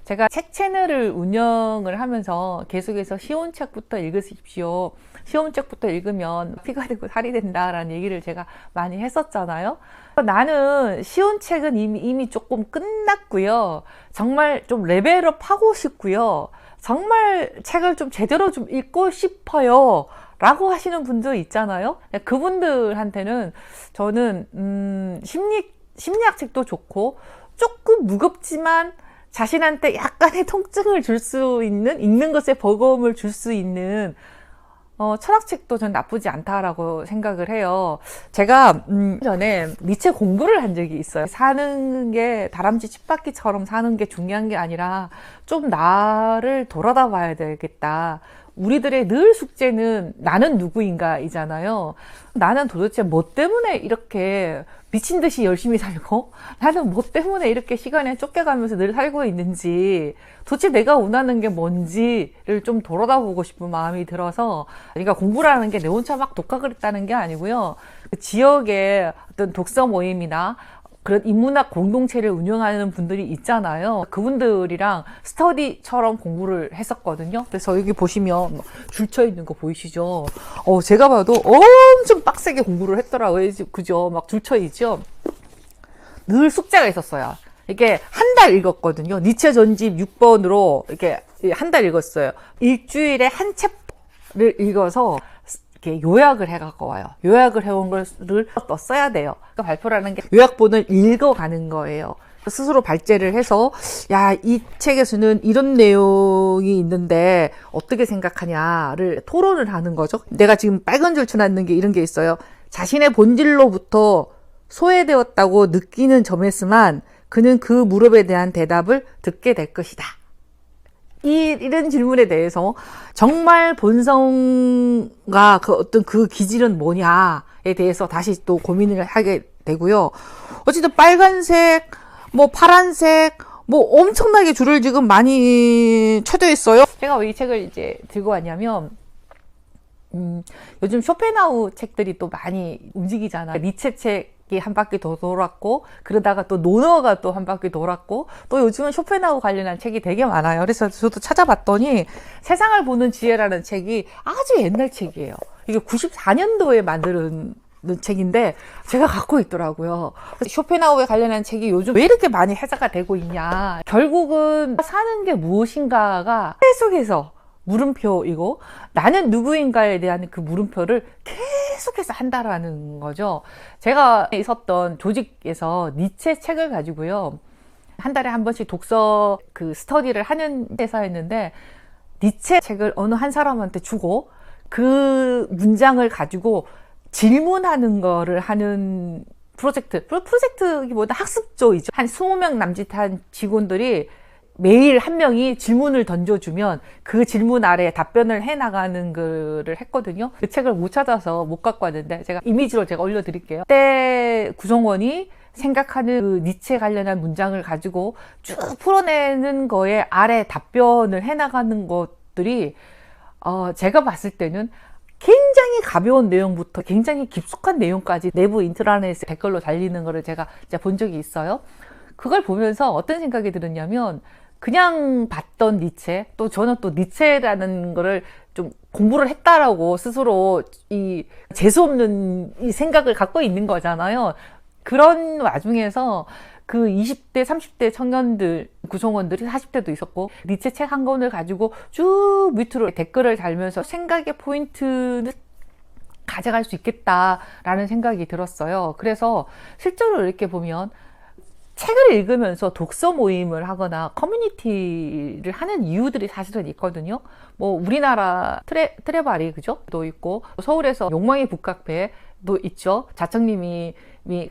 제가 책 채널을 운영을 하면서 계속해서 쉬운 책부터 읽으십시오. 쉬운 책부터 읽으면 피가 되고 살이 된다라는 얘기를 제가 많이 했었잖아요. 나는 쉬운 책은 이미 조금 끝났고요. 정말 좀 레벨업 하고 싶고요. 정말 책을 좀 제대로 좀 읽고 싶어요. 라고 하시는 분들 있잖아요. 그분들한테는 저는 심리학 책도 좋고 조금 무겁지만 자신한테 약간의 통증을 줄 수 있는, 읽는 것에 버거움을 줄 수 있는 철학책도 전 나쁘지 않다라고 생각을 해요. 제가 전에 니체 공부를 한 적이 있어요. 사는 게 다람쥐 쳇바퀴처럼 사는 게 중요한 게 아니라 좀 나를 돌아다 봐야 되겠다. 우리들의 늘 숙제는 나는 누구인가 이잖아요. 나는 도대체 뭐 때문에 이렇게 미친 듯이 열심히 살고, 나는 뭐 때문에 이렇게 시간에 쫓겨가면서 늘 살고 있는지, 도대체 내가 원하는 게 뭔지를 좀 돌아다보고 싶은 마음이 들어서, 그러니까 공부라는 게 내 혼자 막 독학을 했다는 게 아니고요. 그 지역의 어떤 독서 모임이나 그런 인문학 공동체를 운영하는 분들이 있잖아요. 그분들이랑 스터디처럼 공부를 했었거든요. 그래서 여기 보시면 줄쳐 있는 거 보이시죠? 제가 봐도 엄청 빡세게 공부를 했더라고요. 그죠? 막 줄쳐 있죠? 늘 숙제가 있었어요. 이게 한 달 읽었거든요. 니체 전집 6번으로 이렇게 한 달 읽었어요. 일주일에 한 챕터를 읽어서 이렇게 요약을 해갖고 와요. 요약을 해온 것을 또 써야 돼요. 그러니까 발표라는 게 요약본을 읽어가는 거예요. 스스로 발제를 해서 야, 이 책에서는 이런 내용이 있는데 어떻게 생각하냐를 토론을 하는 거죠. 내가 지금 빨간 줄 쳐놨는 게 이런 게 있어요. 자신의 본질로부터 소외되었다고 느끼는 점에서만 그는 그 물음에 대한 대답을 듣게 될 것이다. 이런 질문에 대해서 정말 본성과 그 어떤 그 기질은 뭐냐에 대해서 다시 또 고민을 하게 되고요. 어쨌든 빨간색, 뭐 파란색, 뭐 엄청나게 줄을 지금 많이 쳐져 있어요. 제가 왜 이 책을 이제 들고 왔냐면, 요즘 쇼펜하우 책들이 또 많이 움직이잖아요. 니체 책이 한 바퀴 더 돌았고, 그러다가 또 노너가 또 한 바퀴 돌았고, 또 요즘은 쇼펜하우 관련한 책이 되게 많아요. 그래서 저도 찾아봤더니 세상을 보는 지혜라는 책이 아주 옛날 책이에요. 이게 94년도에 만든 책인데 제가 갖고 있더라고요. 쇼펜하우에 관련한 책이 요즘 왜 이렇게 많이 해자가 되고 있냐. 결국은 사는 게 무엇인가가 계속해서 물음표이고, 나는 누구인가에 대한 그 물음표를 계속해서 한다라는 거죠. 제가 있었던 조직에서 니체 책을 가지고요, 한 달에 한 번씩 독서 그 스터디를 하는 회사였는데, 니체 책을 어느 한 사람한테 주고 그 문장을 가지고 질문하는 거를 하는 프로젝트기보다 학습조이죠. 한 20명 남짓한 직원들이 매일 한 명이 질문을 던져주면 그 질문 아래에 답변을 해나가는 거를 했거든요. 그 책을 못 찾아서 못 갖고 왔는데 제가 이미지로 제가 올려드릴게요. 그때 구성원이 생각하는 그 니체 관련한 문장을 가지고 쭉 풀어내는 거에 아래 답변을 해나가는 것들이 제가 봤을 때는 굉장히 가벼운 내용부터 굉장히 깊숙한 내용까지 내부 인트라넷에 댓글로 달리는 거를 제가 본 적이 있어요. 그걸 보면서 어떤 생각이 들었냐면, 그냥 봤던 니체, 또 저는 또 니체라는 거를 좀 공부를 했다라고 스스로 이 재수없는 이 생각을 갖고 있는 거잖아요. 그런 와중에서 그 20대, 30대 청년들, 구성원들이 40대도 있었고, 니체 책 한 권을 가지고 쭉 밑으로 댓글을 달면서 생각의 포인트는 가져갈 수 있겠다라는 생각이 들었어요. 그래서 실제로 이렇게 보면 책을 읽으면서 독서 모임을 하거나 커뮤니티를 하는 이유들이 사실은 있거든요. 뭐 우리나라 트레바리 그죠? 도 있고, 서울에서 욕망의 북카페도 있죠. 자청님이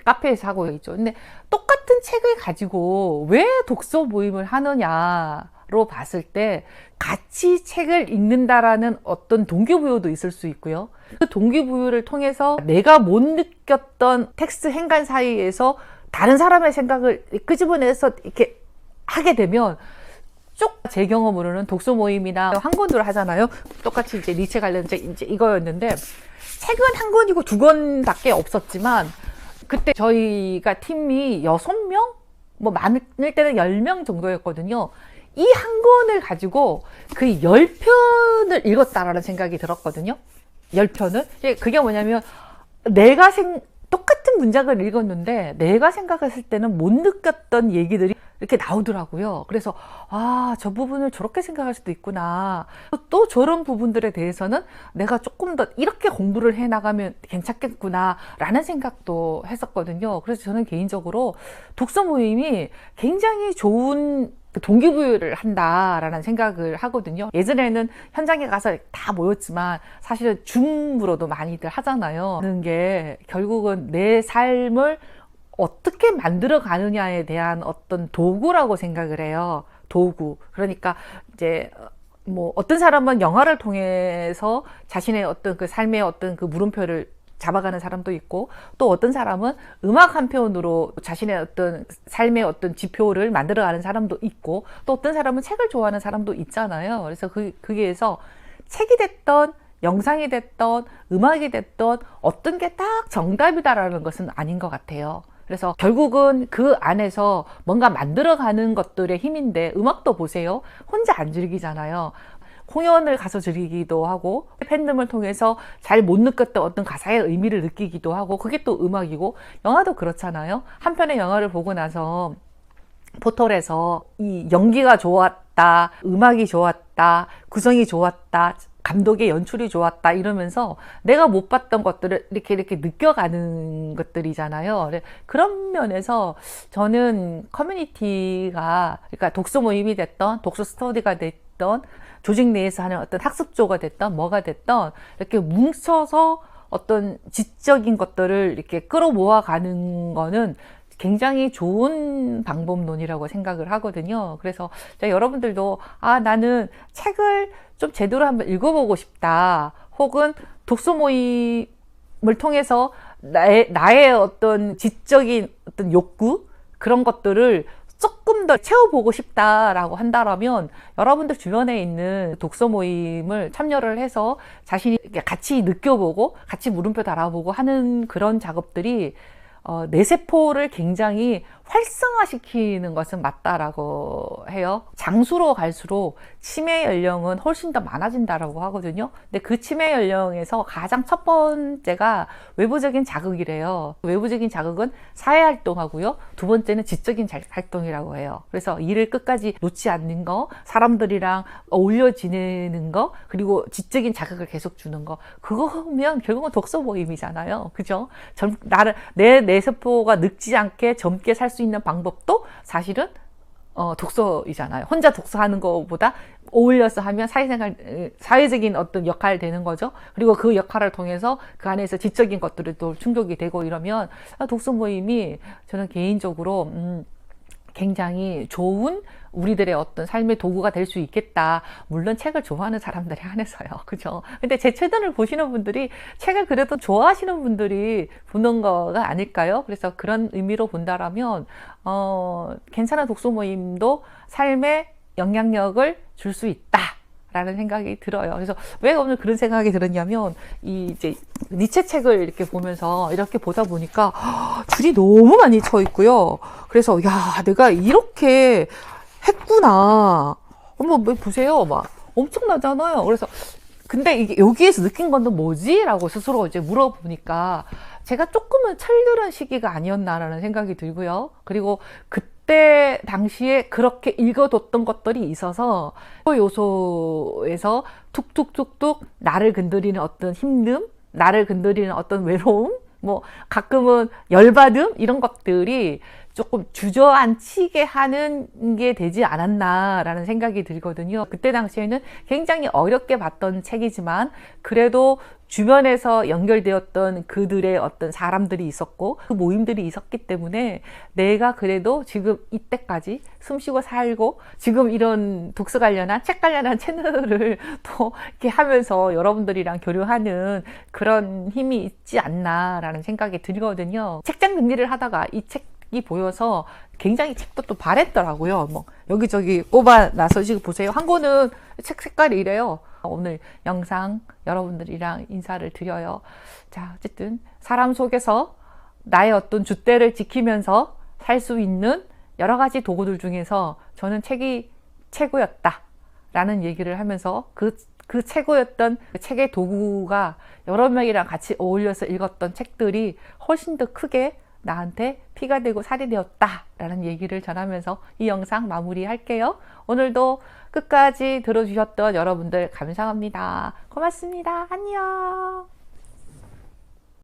카페에서 하고 있죠. 근데 똑같은 책을 가지고 왜 독서 모임을 하느냐로 봤을 때 같이 책을 읽는다라는 어떤 동기부여도 있을 수 있고요. 그 동기부여를 통해서 내가 못 느꼈던 텍스트 행간 사이에서 다른 사람의 생각을 끄집어내서 이렇게 하게 되면, 쭉 제 경험으로는 독서 모임이나 한 권으로 하잖아요. 똑같이 이제 니체 관련 책 이제 이거였는데, 책은 한 권이고 2권밖에 없었지만, 그때 저희가 팀이 6명? 뭐 많을 때는 10명 정도였거든요. 이 한 권을 가지고 그 10편을 읽었다라는 생각이 들었거든요. 10편을. 그게 뭐냐면 똑같은 문장을 읽었는데 내가 생각했을 때는 못 느꼈던 얘기들이 이렇게 나오더라고요. 그래서 저 부분을 저렇게 생각할 수도 있구나. 또 저런 부분들에 대해서는 내가 조금 더 이렇게 공부를 해나가면 괜찮겠구나 라는 생각도 했었거든요. 그래서 저는 개인적으로 독서 모임이 굉장히 좋은 동기부여를 한다라는 생각을 하거든요. 예전에는 현장에 가서 다 모였지만 사실은 줌으로도 많이들 하잖아요. 그런 게 결국은 내 삶을 어떻게 만들어 가느냐에 대한 어떤 도구라고 생각을 해요. 도구. 그러니까 이제 뭐 어떤 사람은 영화를 통해서 자신의 어떤 그 삶의 어떤 그 물음표를 잡아가는 사람도 있고, 또 어떤 사람은 음악 한 편으로 자신의 어떤 삶의 어떤 지표를 만들어가는 사람도 있고, 또 어떤 사람은 책을 좋아하는 사람도 있잖아요. 그래서 거기에서 책이 됐던 영상이 됐던 음악이 됐던 어떤 게 딱 정답이다라는 것은 아닌 것 같아요. 그래서 결국은 그 안에서 뭔가 만들어가는 것들의 힘인데, 음악도 보세요. 혼자 안 즐기잖아요. 공연을 가서 즐기기도 하고, 팬덤을 통해서 잘 못 느꼈던 어떤 가사의 의미를 느끼기도 하고, 그게 또 음악이고, 영화도 그렇잖아요. 한 편의 영화를 보고 나서 포털에서 이 연기가 좋았다, 음악이 좋았다, 구성이 좋았다, 감독의 연출이 좋았다 이러면서 내가 못 봤던 것들을 이렇게 느껴가는 것들이잖아요. 그런 면에서 저는 커뮤니티가, 그러니까 독서 모임이 됐던 독서 스터디가 됐던 조직 내에서 하는 어떤 학습조가 됐던 뭐가 됐던 이렇게 뭉쳐서 어떤 지적인 것들을 이렇게 끌어모아 가는 거는 굉장히 좋은 방법론이라고 생각을 하거든요. 그래서 여러분들도 나는 책을 좀 제대로 한번 읽어보고 싶다, 혹은 독서 모임을 통해서 나의 어떤 지적인 어떤 욕구, 그런 것들을 조금 더 채워보고 싶다라고 한다면 여러분들 주변에 있는 독서 모임을 참여를 해서 자신이 같이 느껴보고 같이 물음표 달아보고 하는 그런 작업들이 내 세포를 굉장히 활성화시키는 것은 맞다라고 해요. 장수로 갈수록 치매 연령은 훨씬 더 많아진다라고 하거든요. 근데 그 치매 연령에서 가장 첫 번째가 외부적인 자극이래요. 외부적인 자극은 사회활동하고요. 두 번째는 지적인 활동이라고 해요. 그래서 일을 끝까지 놓지 않는 거, 사람들이랑 어울려 지내는 거, 그리고 지적인 자극을 계속 주는 거, 그거면 결국은 독서 모임이잖아요. 그죠? 내 세포가 늙지 않게 젊게 살 수 있는 방법도 사실은 독서이잖아요. 혼자 독서하는 것보다 어울려서 하면 사회적인 어떤 역할이 되는 거죠. 그리고 그 역할을 통해서 그 안에서 지적인 것들이 또 충족이 되고 이러면 독서 모임이 저는 개인적으로 굉장히 좋은 우리들의 어떤 삶의 도구가 될 수 있겠다. 물론 책을 좋아하는 사람들이 한해서요. 그죠? 근데 제 채널을 보시는 분들이 책을 그래도 좋아하시는 분들이 보는 거가 아닐까요? 그래서 그런 의미로 본다라면, 괜찮은 독서 모임도 삶에 영향력을 줄 수 있다 라는 생각이 들어요. 그래서 왜 오늘 그런 생각이 들었냐면, 이제 니체 책을 이렇게 보면서 이렇게 보다 보니까 줄이 너무 많이 쳐 있고요. 그래서 내가 이렇게 했구나. 보세요. 막 엄청나잖아요. 그래서 근데 이게 여기에서 느낀 건 뭐지? 라고 스스로 이제 물어보니까 제가 조금은 철들은 시기가 아니었나라는 생각이 들고요. 그리고 그때 당시에 그렇게 읽어뒀던 것들이 있어서 그 요소에서 툭툭툭툭 나를 건드리는 어떤 힘듦, 나를 건드리는 어떤 외로움, 가끔은 열받음, 이런 것들이 조금 주저앉히게 하는 게 되지 않았나라는 생각이 들거든요. 그때 당시에는 굉장히 어렵게 봤던 책이지만 그래도 주변에서 연결되었던 그들의 어떤 사람들이 있었고 그 모임들이 있었기 때문에 내가 그래도 지금 이때까지 숨쉬고 살고 지금 이런 독서 관련한 책 관련한 채널을 또 이렇게 하면서 여러분들이랑 교류하는 그런 힘이 있지 않나라는 생각이 들거든요. 책장 정리를 하다가 이 책이 보여서 굉장히 책도 또 바랬더라고요. 여기저기 꼽아놔서 지금 보세요. 한 권은 책 색깔이 이래요. 오늘 영상 여러분들이랑 인사를 드려요. 자, 어쨌든 사람 속에서 나의 어떤 줏대를 지키면서 살 수 있는 여러 가지 도구들 중에서 저는 책이 최고였다 라는 얘기를 하면서 그 최고였던 그 책의 도구가 여러 명이랑 같이 어울려서 읽었던 책들이 훨씬 더 크게 나한테 피가 되고 살이 되었다 라는 얘기를 전하면서 이 영상 마무리할게요. 오늘도 끝까지 들어주셨던 여러분들 감사합니다. 고맙습니다. 안녕.